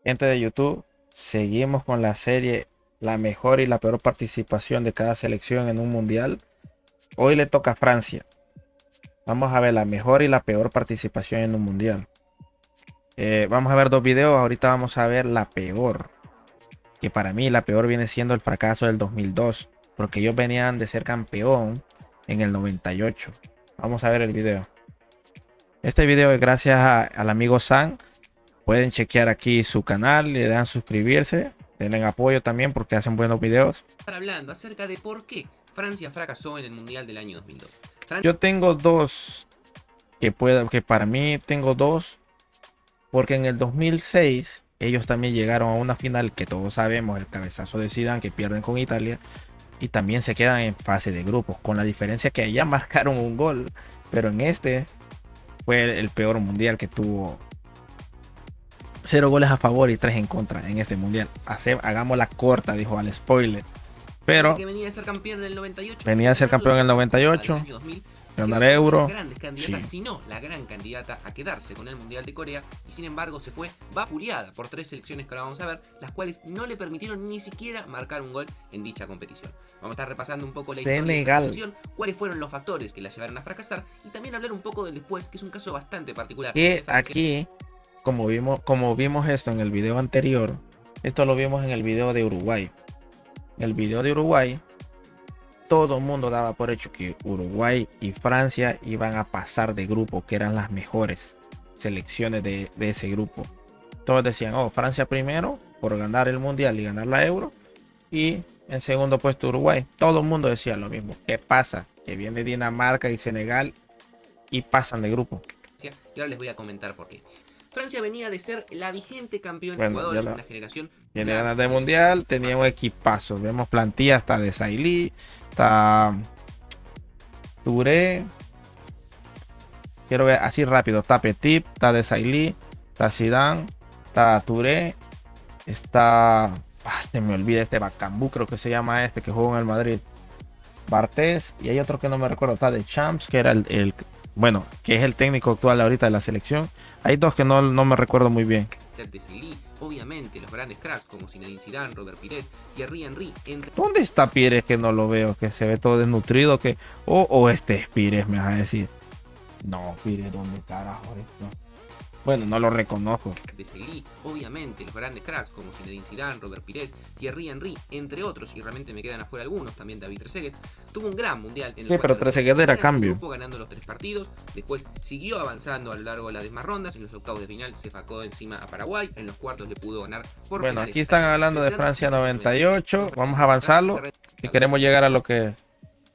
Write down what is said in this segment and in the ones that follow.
Gente de YouTube, seguimos con la serie La mejor y la peor participación de cada selección en un mundial. Hoy le toca a Francia. Vamos a ver la mejor y la peor participación en un mundial. Vamos a ver dos videos. Ahorita vamos a ver la peor. Que para mí la peor viene siendo el fracaso del 2002. Porque ellos venían de ser campeón en el 98. Vamos a ver el video. Este video es gracias al amigo San. Pueden chequear aquí su canal, le dan suscribirse, denle apoyo también porque hacen buenos videos. Estar hablando acerca de por qué Francia fracasó en el Mundial del año 2002. Yo tengo dos que para mí tengo dos, porque en el 2006 ellos también llegaron a una final que todos sabemos, el cabezazo de Zidane que pierden con Italia y también se quedan en fase de grupos, con la diferencia que allá marcaron un gol, pero en este fue el peor mundial que tuvo. 0 goles a favor y 3 en contra en este mundial. Hagamos la corta, dijo al spoiler. Pero que venía de ser campeón en el 98, venía a ser campeón en el 98, ganar Euro. Grandes candidatas, sí. Sino la gran candidata a quedarse con el Mundial de Corea, y sin embargo se fue vapuleada por tres selecciones que ahora vamos a ver, las cuales no le permitieron ni siquiera marcar un gol en dicha competición. Vamos a estar repasando un poco la historia de esa selección, cuáles fueron los factores que la llevaron a fracasar y también hablar un poco del después, que es un caso bastante particular. Que aquí, como vimos esto en el video anterior, esto lo vimos en el video de Uruguay. El video de Uruguay, todo el mundo daba por hecho que Uruguay y Francia iban a pasar de grupo, que eran las mejores selecciones de ese grupo. Todos decían, oh, Francia primero por ganar el mundial y ganar la Euro, y en segundo puesto Uruguay. Todo el mundo decía lo mismo. ¿Qué pasa? Que viene Dinamarca y Senegal y pasan de grupo. Y ahora les voy a comentar por qué. Francia venía de ser la vigente campeón de jugadores de una generación. Viene a ganar del mundial, tenía un equipazo. Vemos plantilla hasta de Sailly, está Touré. Quiero ver así rápido. Está Petit, está de Sailly, está Zidane, está Touré, está. Se me olvida este Bakambu, creo que se llama este que jugó en el Madrid. Bartés, y hay otro que no me recuerdo, está de Champs, que era bueno, que es el técnico actual ahorita de la selección. Hay dos que no me recuerdo muy bien. Obviamente los grandes cracks como Zinedine Zidane, Robert Pires, Thierry Henry, entre... ¿Dónde está Pires que no lo veo? Que se ve todo desnutrido, que o este es Pires, me vas a decir. No, Pires, ¿dónde carajo esto? Bueno, no lo reconozco. Obviamente los grandes cracks como Zinedine Zidane, Robert Pires, Thierry Henry, entre otros, y realmente me quedan afuera algunos, también David Trezeguet, tuvo un gran mundial en el pero Trezeguet era cambio. Ganando los 3 partidos, después siguió avanzando a lo largo de las demás rondas, en los octavos de final se facó encima a Paraguay, en los cuartos le pudo ganar por Bueno, aquí están hablando de Francia 98, vamos a avanzarlo si queremos llegar a lo que es.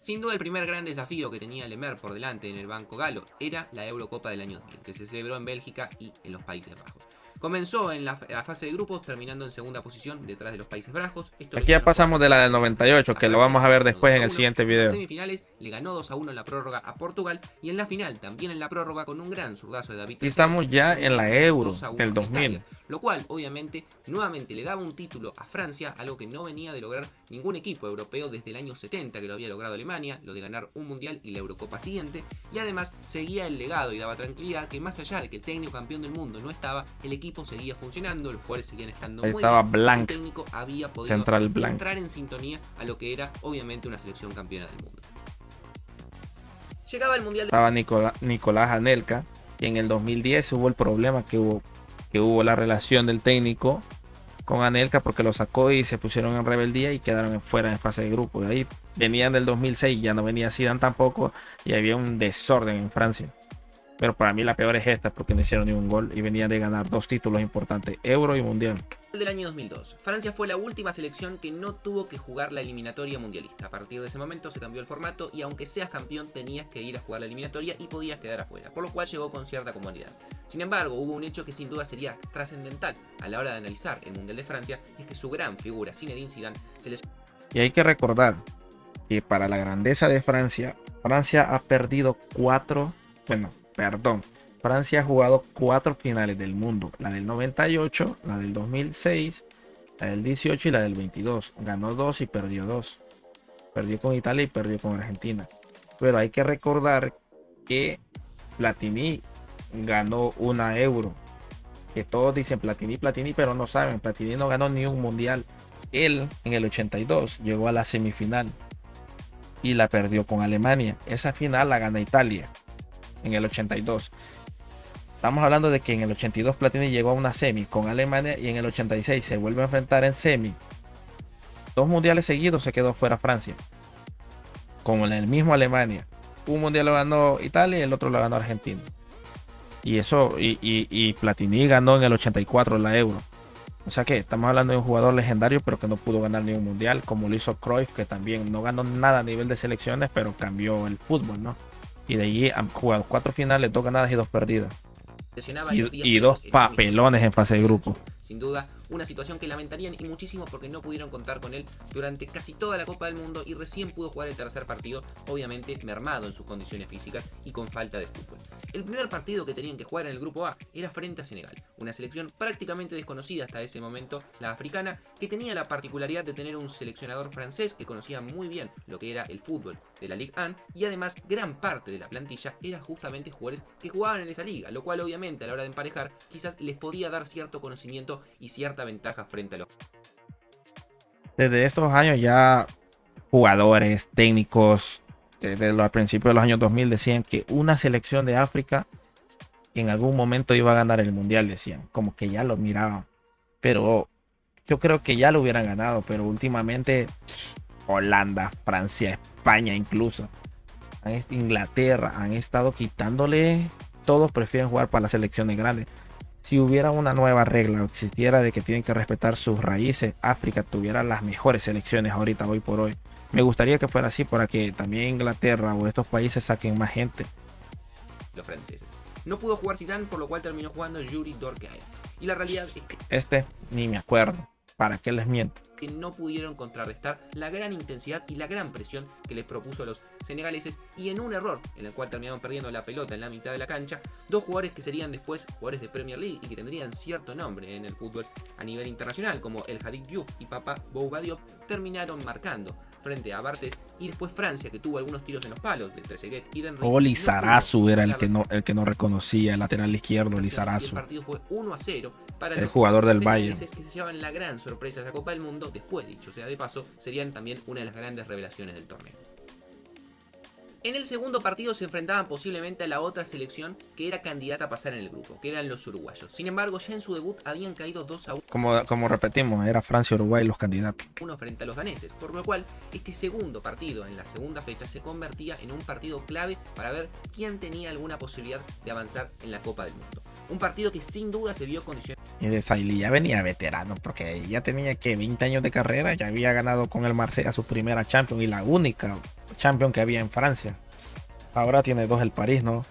Sin duda el primer gran desafío que tenía Lemaire por delante en el banco galo era la Eurocopa del año 2000, que se celebró en Bélgica y en los Países Bajos. Comenzó en la fase de grupos, terminando en segunda posición detrás de los Países Bajos. Aquí ya pasamos de la del 98, que lo vamos a ver después en el siguiente video. En semifinales le ganó 2-1 en la prórroga a Portugal, y en la final, también en la prórroga, con un gran zurdazo de David. Y estamos ya en la Euro del 2000. Lo cual, obviamente, nuevamente le daba un título a Francia, algo que no venía de lograr ningún equipo europeo desde el año 70, que lo había logrado Alemania, lo de ganar un mundial y la Eurocopa siguiente, y además seguía el legado y daba tranquilidad que más allá de que el técnico campeón del mundo no estaba, el equipo seguía funcionando, los jugadores seguían estando muy estaba bien, Blanc, el técnico había podido Central Blanc, entrar en sintonía a lo que era obviamente una selección campeona del mundo. Llegaba el mundial estaba Nicolás Anelka, y en el 2010 hubo el problema que hubo la relación del técnico con Anelka, porque lo sacó y se pusieron en rebeldía y quedaron fuera en fase de grupo. De ahí venían del 2006, ya no venía Zidane tampoco, y había un desorden en Francia. Pero para mí la peor es esta, porque no hicieron ni un gol y venían de ganar 2 títulos importantes, Euro y Mundial. Del año 2002. Francia fue la última selección que no tuvo que jugar la eliminatoria mundialista. A partir de ese momento se cambió el formato, y aunque seas campeón tenías que ir a jugar la eliminatoria y podías quedar afuera, por lo cual llegó con cierta comodidad. Sin embargo, hubo un hecho que sin duda sería trascendental a la hora de analizar el Mundial de Francia, y es que su gran figura, Zinedine Zidane, se les... Y hay que recordar que para la grandeza de Francia, Francia ha perdido Francia ha jugado 4 finales del mundo. La del 98, la del 2006, la del 18 y la del 22. Ganó 2 y perdió 2. Perdió con Italia y perdió con Argentina. Pero hay que recordar que Platini ganó una Euro. que todos dicen Platini, Platini, pero no saben, Platini no ganó ni un mundial. Él en el 82 llegó a la semifinal y la perdió con Alemania. Esa final la gana Italia en el 82. Estamos hablando de que en el 82 Platini llegó a una semi con Alemania y en el 86 se vuelve a enfrentar en semi. 2 mundiales seguidos se quedó fuera Francia con el mismo Alemania. Un mundial lo ganó Italia y el otro lo ganó Argentina. Y eso, y Platini ganó en el 84 la Euro. O sea que estamos hablando de un jugador legendario, pero que no pudo ganar ni un mundial, como lo hizo Cruyff, que también no ganó nada a nivel de selecciones, pero cambió el fútbol, ¿no? Y de allí han jugado 4 finales, 2 ganadas y 2 perdidas. Y 2 papelones en fase de grupo. Sin duda, una situación que lamentarían y muchísimo porque no pudieron contar con él durante casi toda la Copa del Mundo y recién pudo jugar el tercer partido, obviamente mermado en sus condiciones físicas y con falta de fútbol. El primer partido que tenían que jugar en el grupo A era frente a Senegal, una selección prácticamente desconocida hasta ese momento, la africana, que tenía la particularidad de tener un seleccionador francés que conocía muy bien lo que era el fútbol de la Ligue 1 y además gran parte de la plantilla era justamente jugadores que jugaban en esa liga, lo cual obviamente a la hora de emparejar quizás les podía dar cierto conocimiento y cierta ventaja frente a los... Desde estos años ya jugadores, técnicos, desde los principios de los años 2000 decían que una selección de África en algún momento iba a ganar el mundial, decían, como que ya lo miraban. Pero yo creo que ya lo hubieran ganado, pero últimamente Holanda, Francia, España incluso, Inglaterra han estado quitándole, todos prefieren jugar para las selecciones grandes. Si hubiera una nueva regla o existiera de que tienen que respetar sus raíces, África tuviera las mejores selecciones ahorita, hoy por hoy. Me gustaría que fuera así para que también Inglaterra o estos países saquen más gente. Los franceses. No pudo jugar Zidane, por lo cual terminó jugando Yuri Dorkaeff. Y la realidad es que ni me acuerdo. ¿Para qué les miento? Que no pudieron contrarrestar la gran intensidad y la gran presión que les propuso a los senegaleses y en un error en el cual terminaron perdiendo la pelota en la mitad de la cancha, 2 jugadores que serían después jugadores de Premier League y que tendrían cierto nombre en el fútbol a nivel internacional como el Hadid Diouf y Papa Bouba Diop terminaron marcando frente a Bartes y después Francia que tuvo algunos tiros en los palos de Trezeguet y de Henry. Lizarazu era el que no reconocía, el lateral izquierdo, Lizarazu. El partido fue 1-0 para el jugador del Bayern. Que se llevaban la gran sorpresa de la Copa del Mundo, después, dicho sea de paso, serían también una de las grandes revelaciones del torneo. En el segundo partido se enfrentaban posiblemente a la otra selección que era candidata a pasar en el grupo, que eran los uruguayos. Sin embargo, ya en su debut habían caído 2-1. Como repetimos, era Francia y Uruguay los candidatos. Uno frente a los daneses, por lo cual este segundo partido en la segunda fecha se convertía en un partido clave para ver quién tenía alguna posibilidad de avanzar en la Copa del Mundo. Un partido que sin duda se vio condicionado. Y de Sailly ya venía veterano, porque ya tenía que 20 años de carrera, ya había ganado con el Marsella su primera Champions y la única Champions que había en Francia. Ahora tiene 2 el París, ¿no?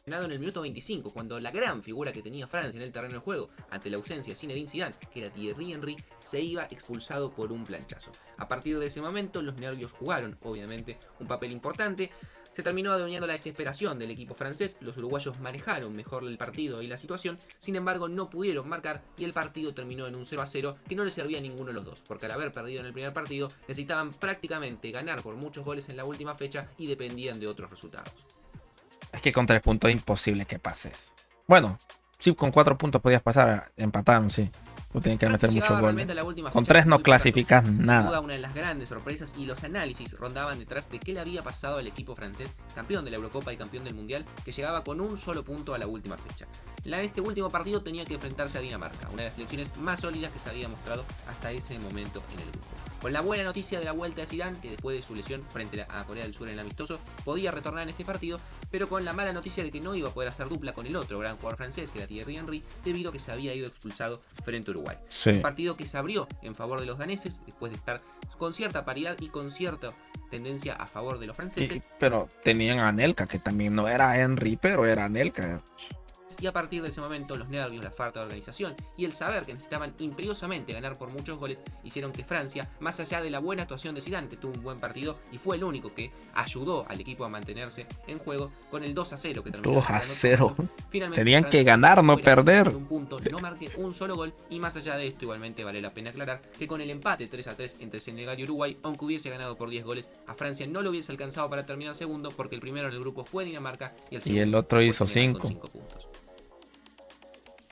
En el minuto 25, cuando la gran figura que tenía Francia en el terreno de juego, ante la ausencia de Zinedine Zidane, que era Thierry Henry, se iba expulsado por un planchazo. A partir de ese momento, los nervios jugaron, obviamente, un papel importante. Se terminó adueñando la desesperación del equipo francés, los uruguayos manejaron mejor el partido y la situación, sin embargo no pudieron marcar y el partido terminó en un 0-0 que no le servía a ninguno de los dos, porque al haber perdido en el primer partido necesitaban prácticamente ganar por muchos goles en la última fecha y dependían de otros resultados. Es que con 3 puntos es imposible que pases. Bueno, sí, con 4 puntos podías pasar, empataron, sí. Tú tienes que meter muchos goles. Con 3 no clasificas nada. Una de las grandes sorpresas y los análisis rondaban detrás de qué le había pasado al equipo francés, campeón de la Eurocopa y campeón del Mundial, que llegaba con un solo punto a la última fecha. En este último partido tenía que enfrentarse a Dinamarca, una de las selecciones más sólidas que se había mostrado hasta ese momento en el grupo. Con la buena noticia de la vuelta de Zidane, que después de su lesión frente a Corea del Sur en el amistoso, podía retornar en este partido, pero con la mala noticia de que no iba a poder hacer dupla con el otro gran jugador francés, que era Thierry Henry, debido a que se había ido expulsado frente a Uruguay. Sí. Un partido que se abrió en favor de los daneses, después de estar con cierta paridad y con cierta tendencia a favor de los franceses. Pero tenían a Anelka, que también no era Henry, pero era Anelka. Y a partir de ese momento los nervios, la falta de organización y el saber que necesitaban imperiosamente ganar por muchos goles hicieron que Francia, más allá de la buena actuación de Zidane, que tuvo un buen partido y fue el único que ayudó al equipo a mantenerse en juego, con el 2-0 que terminó 2-0. Tenían que ganar, no perder. Un punto, no marque un solo gol y más allá de esto igualmente vale la pena aclarar que con el empate 3-3 entre Senegal y Uruguay, aunque hubiese ganado por 10 goles, a Francia no lo hubiese alcanzado para terminar segundo porque el primero en el grupo fue Dinamarca y el otro hizo 5 puntos.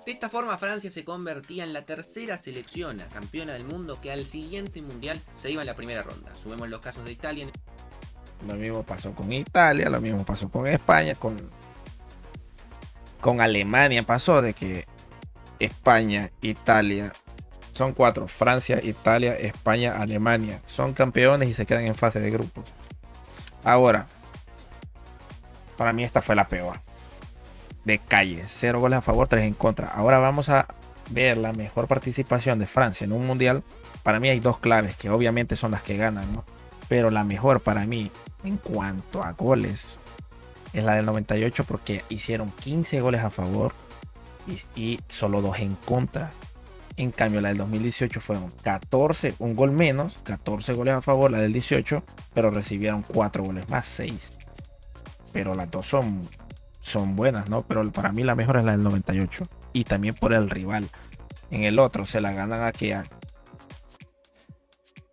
De esta forma Francia se convertía en la tercera selección campeona del mundo que al siguiente mundial se iba en la primera ronda. Subimos los casos de Italia. Lo mismo pasó con Italia, lo mismo pasó con España, con Alemania pasó de que España, Italia, son 4, Francia, Italia, España, Alemania, son campeones y se quedan en fase de grupos. Ahora, para mí esta fue la peor. De calle, 0 goles a favor, 3 en contra. Ahora vamos a ver la mejor participación de Francia en un mundial. Para mí hay 2 claves que obviamente son las que ganan, ¿no? Pero la mejor para mí en cuanto a goles es la del 98 porque hicieron 15 goles a favor y solo 2 en contra. En cambio la del 2018 fueron 14, un gol menos, 14 goles a favor la del 18, pero recibieron 4 goles más, 6. Pero las dos son buenas, ¿no? Pero para mí la mejor es la del 98. Y también por el rival. En el otro se la ganan aquí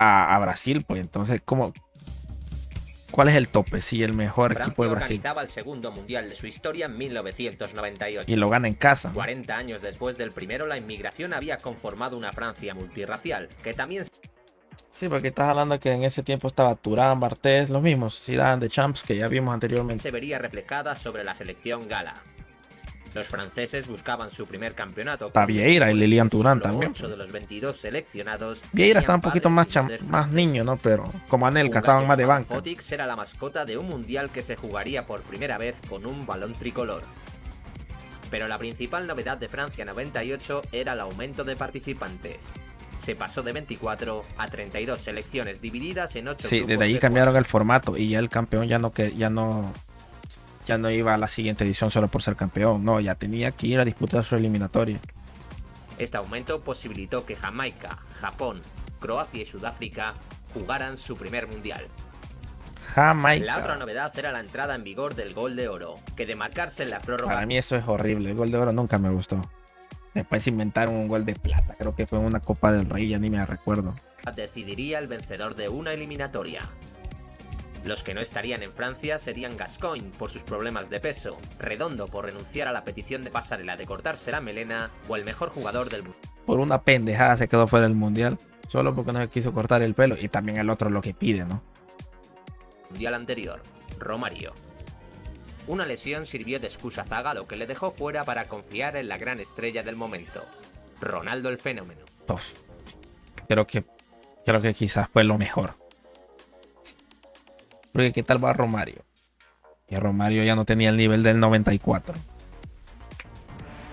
a Brasil, pues entonces, ¿cuál es el tope? Sí, el mejor Francia equipo de Brasil. organizaba el segundo mundial de su historia en 1998. Y lo gana en casa. 40 años después del primero, la inmigración había conformado una Francia multirracial, que también Sí, porque estás hablando que en ese tiempo estaba Turán, Bartés, los mismos, Zidane, Deschamps, que ya vimos anteriormente. se vería reflejada sobre la selección gala. Los franceses buscaban su primer campeonato. Está Vieira y Lilian Thuram Solo también. 8 de los 22 seleccionados. Vieira está tenían un poquito padres más, y madres más niño, ¿no? franceses. Pero como Anelka Un estaban gallo más de llamado banca. Fotix era la mascota de un mundial que se jugaría por primera vez con un balón tricolor. Pero la principal novedad de Francia 98 era el aumento de participantes. Se pasó de 24 a 32 selecciones divididas en 8 Sí, grupos desde ahí de cambiaron 4. el formato y ya el campeón ya no iba a la siguiente edición solo por ser campeón. No, ya tenía que ir a disputar su eliminatoria. Este aumento posibilitó que Jamaica, Japón, Croacia y Sudáfrica jugaran su primer mundial. Jamaica. La otra novedad era la entrada en vigor del gol de oro, que de marcarse en la prórroga Para mí eso es horrible. El gol de oro nunca me gustó. Después inventaron un gol de plata. Creo que fue en una Copa del Rey, ya ni me recuerdo. decidiría el vencedor de una eliminatoria. Los que no estarían en Francia serían Gascoigne por sus problemas de peso, Redondo por renunciar a la petición de pasarela de cortarse la melena o el mejor jugador del Por una pendejada se quedó fuera del mundial. Solo porque no se quiso cortar el pelo. Y también el otro lo que pide, ¿no? mundial anterior, Romario. Una lesión sirvió de excusa a Zaga, lo que le dejó fuera para confiar en la gran estrella del momento, Ronaldo el Fenómeno. Uf. Creo que quizás fue lo mejor. Porque qué tal va Romario. Y Romario ya no tenía el nivel del 94.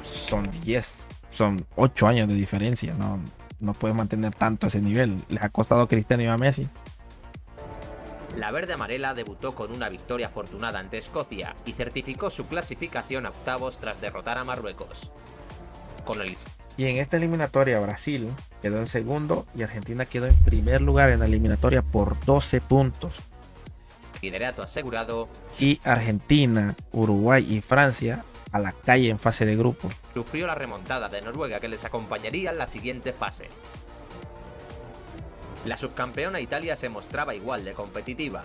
Son 10. Son 8 años de diferencia. No puedes mantener tanto ese nivel. Les ha costado a Cristiano y a Messi. La verde amarela debutó con una victoria afortunada ante Escocia y certificó su clasificación a octavos tras derrotar a Marruecos. Con el Y en esta eliminatoria Brasil quedó en segundo y Argentina quedó en primer lugar en la eliminatoria por 12 puntos. liderato asegurado, Y Argentina, Uruguay y Francia a la calle en fase de grupo. sufrió la remontada de Noruega que les acompañaría en la siguiente fase. La subcampeona Italia se mostraba igual de competitiva.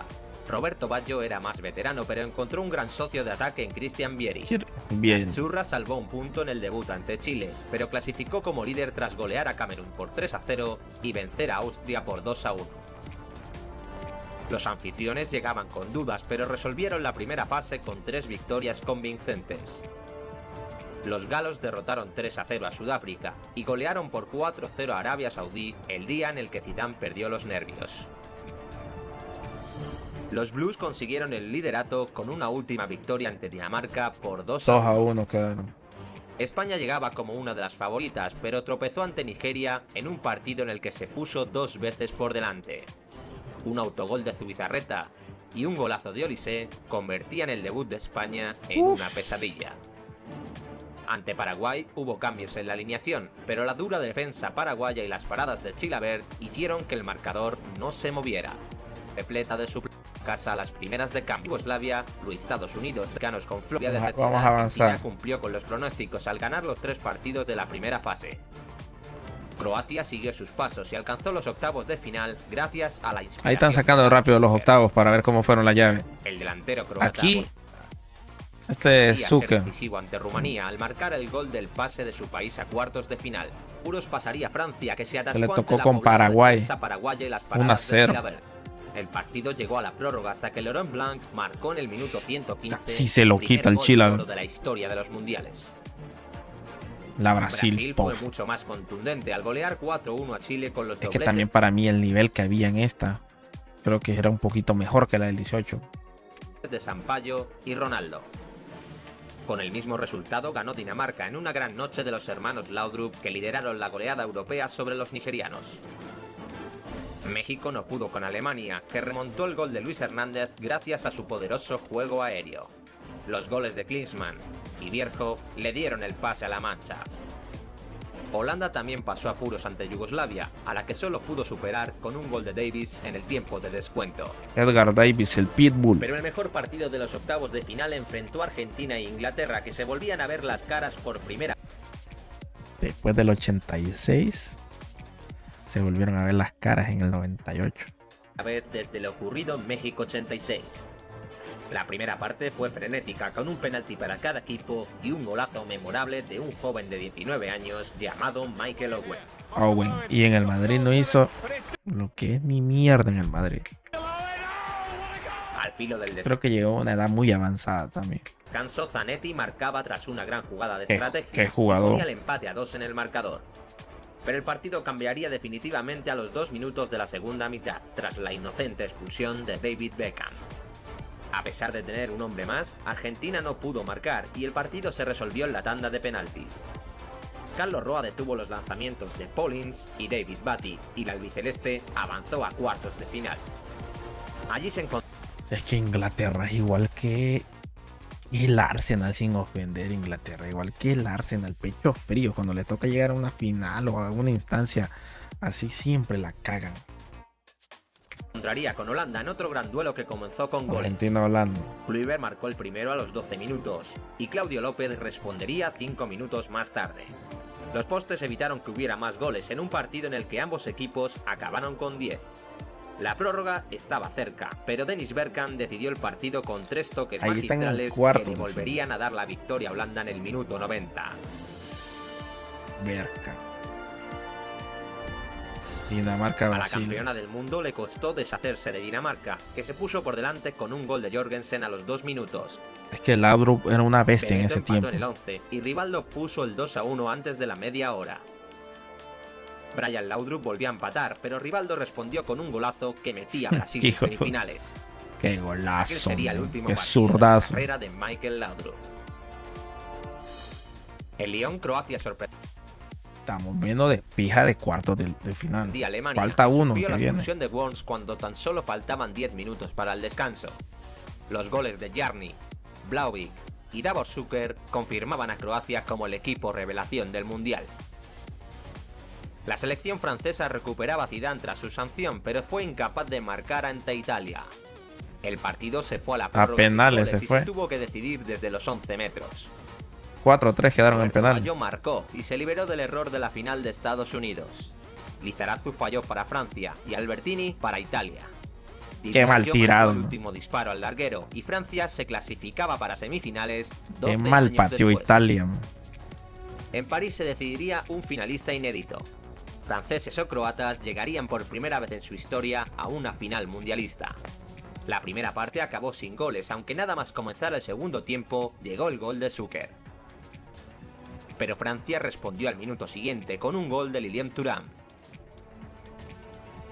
Roberto Baggio era más veterano, pero encontró un gran socio de ataque en Christian Vieri. Bien. Zurra salvó un punto en el debut ante Chile, pero clasificó como líder tras golear a Camerún por 3-0 y vencer a Austria por 2-1. Los anfitriones llegaban con dudas, pero resolvieron la primera fase con 3 victorias convincentes. Los galos derrotaron 3-0 a Sudáfrica y golearon por 4-0 a Arabia Saudí el día en el que Zidane perdió los nervios. Los Blues consiguieron el liderato con una última victoria ante Dinamarca por 2-1. 2-1 quedaron. España llegaba como una de las favoritas, pero tropezó ante Nigeria en un partido en el que se puso 2 veces por delante. Un autogol de Zubizarreta y un golazo de Olise convertían el debut de España en una pesadilla. Ante Paraguay hubo cambios en la alineación, pero la dura defensa paraguaya y las paradas de Chilavert hicieron que el marcador no se moviera. Repleta de su casa a las primeras de cambio. Yugoslavia, los Estados Unidos, cercanos con Florida, Vamos a avanzar. Argentina cumplió con los pronósticos al ganar los 3 partidos de la primera fase. Croacia siguió sus pasos y alcanzó los octavos de final gracias a la inspiración. Ahí están sacando rápido los octavos para ver cómo fueron la llave. El delantero croata Aquí Este es Podría ser Zucker. decisivo ante Rumanía al marcar el gol del pase de su país a cuartos de final. Puros pasaría a Francia, que se atascó le ante tocó la con poblada Paraguay. defensa paraguaya y las paradas de 1-0. Chilavert. El partido llegó a la prórroga hasta que Laurent Blanc marcó en el minuto 115 Si se lo el quita el primer gol de Chilavert. oro de la historia de los mundiales. La Brasil, Fue pof. mucho más contundente al golear 4-1 a Chile con los Es que dobletes también para mí el nivel que había en esta, creo que era un poquito mejor que la del 18. de Sampaio y Ronaldo. Con el mismo resultado ganó Dinamarca en una gran noche de los hermanos Laudrup, que lideraron la goleada europea sobre los nigerianos. México no pudo con Alemania, que remontó el gol de Luis Hernández gracias a su poderoso juego aéreo. Los goles de Klinsmann y Bierhoff le dieron el pase a la mancha. Holanda también pasó apuros ante Yugoslavia, a la que solo pudo superar con un gol de Davis en el tiempo de descuento. Edgar Davis, el Pitbull. Pero el mejor partido de los octavos de final enfrentó a Argentina e Inglaterra, que se volvían a ver las caras por primera Después del 86, se volvieron a ver las caras en el 98. vez desde lo ocurrido en México 86. La primera parte fue frenética, con un penalti para cada equipo y un golazo memorable de un joven de 19 años llamado Michael Owen. Owen. Y en el Madrid no hizo lo que es ni mierda en el Madrid. Al filo del Creo que llegó a una edad muy avanzada también. descanso, Zanetti marcaba tras una gran jugada de Qué estrategia. jugador. Ponía el empate a 2 en el marcador. Pero el partido cambiaría definitivamente a los 2 minutos de la segunda mitad, tras la inocente expulsión de David Beckham. A pesar de tener un hombre más, Argentina no pudo marcar y el partido se resolvió en la tanda de penaltis. Carlos Roa detuvo los lanzamientos de Paulins y David Batty, y la albiceleste avanzó a cuartos de final. Allí se encontró Es que Inglaterra es igual que el Arsenal, sin ofender. Inglaterra igual que el Arsenal, pecho frío. Cuando le toca llegar a una final o a una instancia así, siempre la cagan. encontraría con Holanda en otro gran duelo que comenzó con goles. Argentina-Holanda. Kluivert marcó el primero a los 12 minutos y Claudio López respondería 5 minutos más tarde. Los postes evitaron que hubiera más goles en un partido en el que ambos equipos acabaron con 10. La prórroga estaba cerca, pero Dennis Bergkamp decidió el partido con 3 toques Ahí están en magistrales cuartos. que le volverían a dar la victoria a Holanda en el minuto 90. Berca. A la Dinamarca-Brasil. campeona del mundo le costó deshacerse de Dinamarca, que se puso por delante con un gol de Jorgensen a los 2 minutos. Es que Laudrup era una bestia en Beneto ese empató tiempo. en el 11 y Rivaldo puso el 2-1 antes de la media hora. Brian Laudrup volvió a empatar, pero Rivaldo respondió con un golazo que metía a Brasil en Hijo de- semifinales. Qué Aquel golazo. sería el man. último Qué partido de la zurdazo. carrera de Michael Laudrup. El Lyon Croacia sorprendió Estamos viendo de pija de cuartos de final. a Alemania. Falta uno Sufrió que la viene. expulsión de Worms cuando tan solo faltaban 10 minutos para el descanso. Los goles de Jarni, Blauvik y Davor Zucker confirmaban a Croacia como el equipo revelación del Mundial. La selección francesa recuperaba a Zidane tras su sanción, pero fue incapaz de marcar ante Italia. El partido se fue a la prórroga sin penales goles se y fue. se tuvo que decidir desde los 11 metros. 4-3 quedaron en Roberto penal. Baggio marcó y se liberó del error de la final de Estados Unidos. Lizarazu falló para Francia y Albertini para Italia. Di Qué mal Biagio tirado, marcó el man. último disparo al larguero y Francia se clasificaba para semifinales 12 Qué mal años pateó después. Italia. Man. En París se decidiría un finalista inédito. Franceses o croatas llegarían por primera vez en su historia a una final mundialista. La primera parte acabó sin goles, aunque nada más comenzar el segundo tiempo llegó el gol de Zucker. Pero Francia respondió al minuto siguiente con un gol de Lilian Thuram.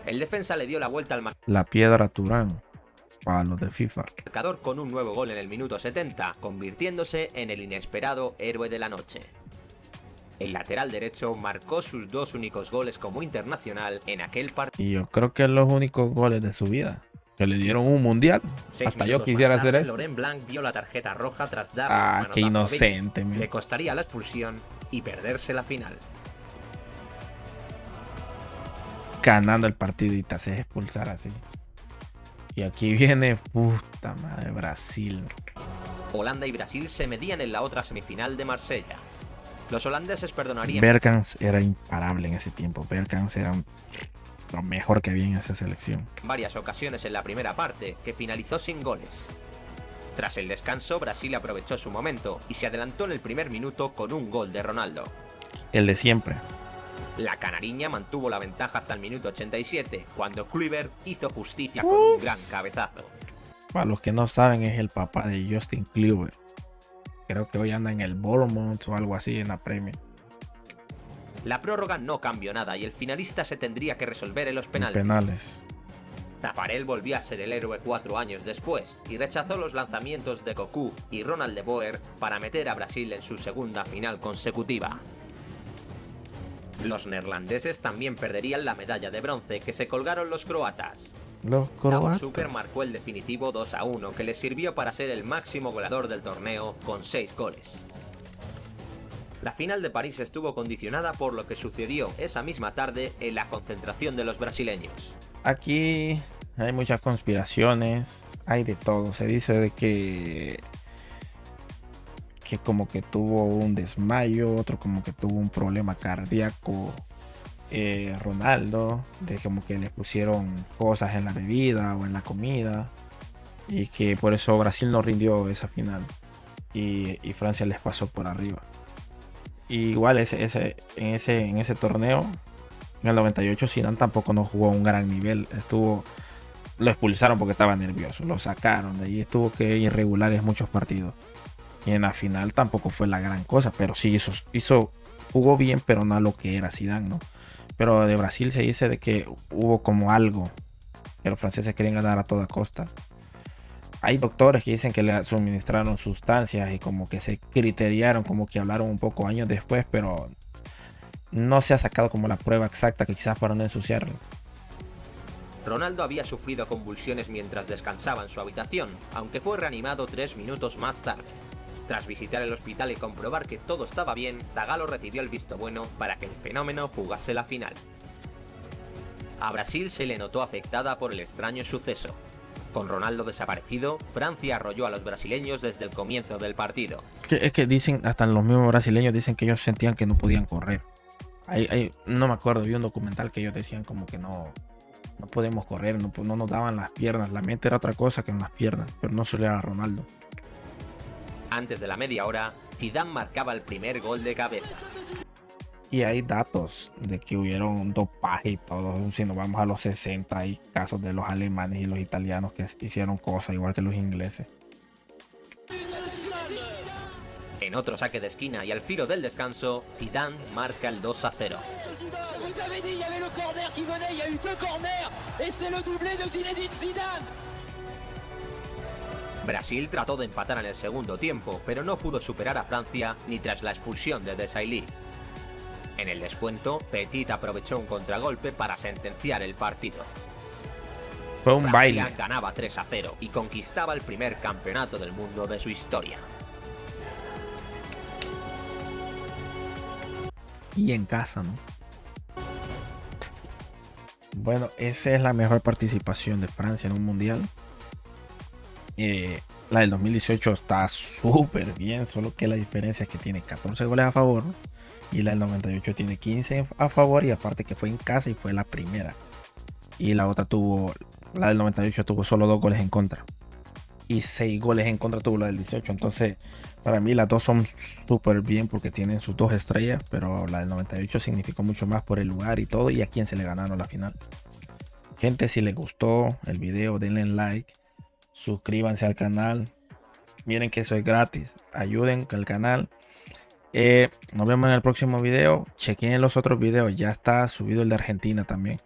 El defensa le dio la vuelta al La piedra Turán. Para los de FIFA. marcador con un nuevo gol en el minuto 70, convirtiéndose en el inesperado héroe de la noche. El lateral derecho marcó sus 2 únicos goles como internacional en aquel partido. Y yo creo que es los únicos goles de su vida. Que le dieron un mundial. 6 Hasta yo minutos quisiera más hacer tarde, eso. Laurent Blanc vio la tarjeta roja tras darle un Ah, manotazo qué a Beckham. inocente. man. Le costaría la expulsión y perderse la final. Ganando el partido y te haces expulsar así. Y aquí viene, puta madre, Brasil. Holanda y Brasil se medían en la otra semifinal de Marsella. Los holandeses perdonarían Bergkamp era imparable en ese tiempo. Bergkamp era lo mejor que había en esa selección. varias ocasiones en la primera parte, que finalizó sin goles. Tras el descanso, Brasil aprovechó su momento y se adelantó en el primer minuto con un gol de Ronaldo. El de siempre. La canariña mantuvo la ventaja hasta el minuto 87, cuando Kluivert hizo justicia con un gran cabezazo. Para los que no saben, es el papá de Justin Kluivert. Creo que hoy anda en el Bournemouth o algo así en la Premier. La prórroga no cambió nada y el finalista se tendría que resolver en los penaltis. Penales. Tafarel volvió a ser el héroe 4 años después y rechazó los lanzamientos de Cocu y Ronald de Boer para meter a Brasil en su segunda final consecutiva. Los neerlandeses también perderían la medalla de bronce que se colgaron los croatas. Los Davor croatas. Šuker marcó el definitivo 2-1 que le sirvió para ser el máximo goleador del torneo con 6 goles. La final de París estuvo condicionada por lo que sucedió esa misma tarde en la concentración de los brasileños. Aquí hay muchas conspiraciones, hay de todo. Se dice de que como que tuvo un desmayo, otro como que tuvo un problema cardíaco. Ronaldo, de como que le pusieron cosas en la bebida o en la comida y que por eso Brasil no rindió esa final y Francia les pasó por arriba. Y igual en ese torneo, en el 98, Zidane tampoco no jugó a un gran nivel. Lo expulsaron porque estaba nervioso, lo sacaron de ahí, estuvo que irregulares muchos partidos. Y en la final tampoco fue la gran cosa, pero sí jugó bien, pero no a lo que era Zidane, ¿no? Pero de Brasil se dice de que hubo como algo que los franceses querían ganar a toda costa. Hay doctores que dicen que le suministraron sustancias y como que se criteriaron, como que hablaron un poco años después, pero no se ha sacado como la prueba exacta, que quizás para no ensuciarlo. Ronaldo había sufrido convulsiones mientras descansaba en su habitación, aunque fue reanimado 3 minutos más tarde. Tras visitar el hospital y comprobar que todo estaba bien, Zagallo recibió el visto bueno para que el fenómeno jugase la final. A Brasil se le notó afectada por el extraño suceso. Con Ronaldo desaparecido, Francia arrolló a los brasileños desde el comienzo del partido. Es que dicen, hasta los mismos brasileños dicen que ellos sentían que no podían correr. No me acuerdo, vi un documental que ellos decían como que no podemos correr, no nos daban las piernas. La mente era otra cosa que en las piernas, pero no solo era Ronaldo. Antes de la media hora, Zidane marcaba el primer gol de cabeza. Y hay datos de que hubieron dopaje y todo. Si nos vamos a los 60, hay casos de los alemanes y los italianos que hicieron cosas igual que los ingleses. En otro saque de esquina y al filo del descanso, Zidane marca el 2-0. Brasil trató de empatar en el segundo tiempo, pero no pudo superar a Francia ni tras la expulsión de Desailly. En el descuento, Petit aprovechó un contragolpe para sentenciar el partido. Fue un Francia baile. ganaba 3-0 y conquistaba el primer campeonato del mundo de su historia. Y en casa, ¿no? Bueno, esa es la mejor participación de Francia en un mundial. La del 2018 está súper bien, solo que la diferencia es que tiene 14 goles a favor y la del 98 tiene 15 a favor, y aparte que fue en casa y fue la primera. Y la del 98 tuvo solo 2 goles en contra y 6 goles en contra tuvo la del 18. Entonces para mí las dos son súper bien porque tienen sus 2 estrellas, pero la del 98 significó mucho más por el lugar y todo, y a quién se le ganaron la final. Gente, si les gustó el video, denle like, suscríbanse al canal. Miren que eso es gratis. Ayuden al canal. Nos vemos en el próximo video. Chequen los otros videos. Ya está subido el de Argentina también.